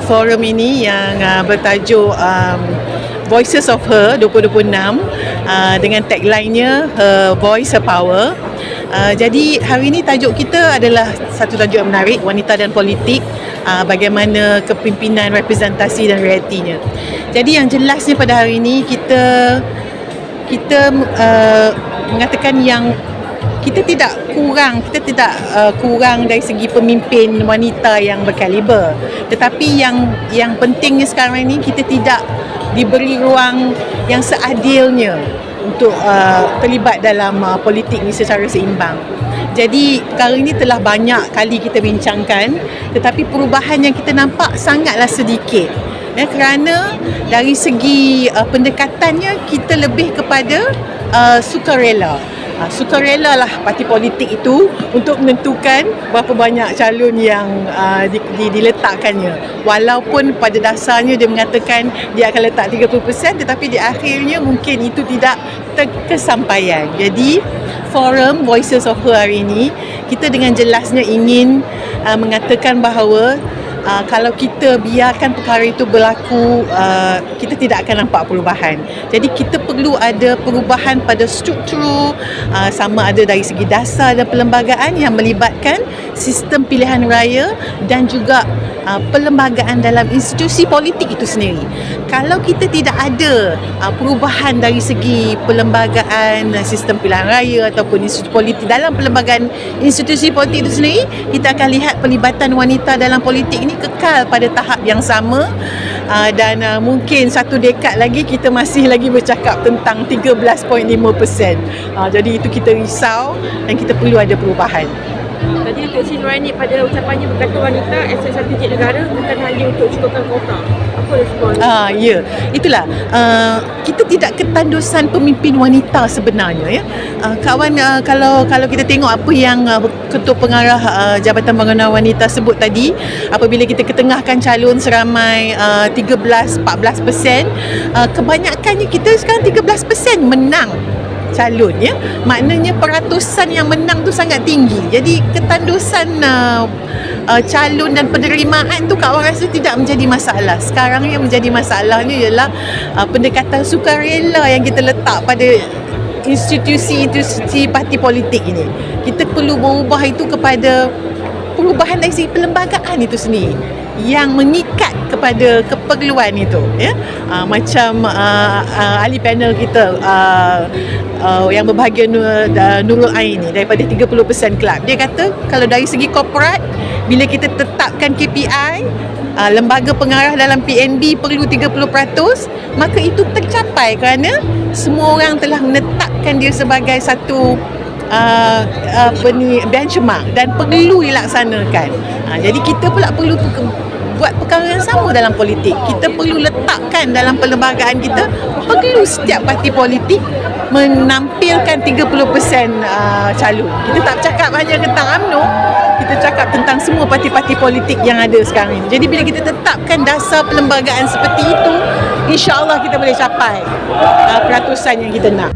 forum ini yang bertajuk Voices of Her 2026 dengan tagline-nya Her Voice, Her Power. Jadi hari ini tajuk kita adalah satu tajuk yang menarik, wanita dan politik, bagaimana kepimpinan, representasi dan realitinya. Jadi yang jelasnya pada hari ini kita mengatakan yang kita tidak kurang dari segi pemimpin wanita yang berkaliber, tetapi yang pentingnya sekarang ini kita tidak diberi ruang yang seadilnya untuk terlibat dalam politik ni secara seimbang. Jadi perkara ini telah banyak kali kita bincangkan, tetapi perubahan yang kita nampak sangatlah sedikit. Kerana dari segi pendekatannya kita lebih kepada sukarela. Sukarela lah parti politik itu untuk menentukan berapa banyak calon yang diletakkannya. Walaupun pada dasarnya dia mengatakan dia akan letak 30%, tetapi di akhirnya mungkin itu tidak terkesampaian. Jadi forum Voices of Her hari ini, kita dengan jelasnya ingin mengatakan bahawa kalau kita biarkan perkara itu berlaku, kita tidak akan nampak perubahan. Jadi kita perlu ada perubahan pada struktur, sama ada dari segi dasar dan perlembagaan yang melibatkan sistem pilihan raya dan juga perlembagaan dalam institusi politik itu sendiri. Kalau kita tidak ada perubahan dari segi perlembagaan sistem pilihan raya ataupun institusi politik dalam perlembagaan institusi politik itu sendiri, kita akan lihat pelibatan wanita dalam politik ini kekal pada tahap yang sama, dan mungkin satu dekad lagi kita masih lagi bercakap tentang 13.5%. Jadi itu kita risau dan kita perlu ada perubahan. Tadi Datuk Sri Nuraini pada ucapannya berkata wanita aset strategik negara bukan hanya untuk cukupkan kota. Apa respon? Ya, itulah. Kita tidak ketandusan pemimpin wanita sebenarnya, ya. Kawan, kalau kita tengok apa yang Ketua Pengarah Jabatan Pembangunan Wanita sebut tadi, apabila kita ketengahkan calon seramai 13-14%, kebanyakannya kita sekarang 13% menang calon, ya. Maknanya peratusan yang menang tu sangat tinggi. Jadi ketandusan calon dan penerimaan tu kawan rasa tidak menjadi masalah. Sekarang yang menjadi masalahnya ialah pendekatan sukarela yang kita letak pada institusi parti politik ini. Kita perlu berubah itu kepada perubahan dari segi perlembagaan itu sendiri yang mengikat kepada keperluan itu, ya. Macam ahli panel kita yang berbahagia Nurul Ain ni daripada 30% kelab, dia kata kalau dari segi korporat, bila kita tetapkan KPI, lembaga pengarah dalam PNB perlu 30%, maka itu tercapai kerana semua orang telah menetapkan dia sebagai satu benchmark dan perlu dilaksanakan. Jadi kita pula perlu buat perkara yang sama dalam politik. Kita perlu letakkan dalam perlembagaan kita, perlu setiap parti politik menampilkan 30% calon. Kita tak cakap hanya tentang UMNO, kita cakap tentang semua parti-parti politik yang ada sekarang ini. Jadi bila kita tetapkan dasar perlembagaan seperti itu, insya-Allah kita boleh capai peratusan yang kita nak.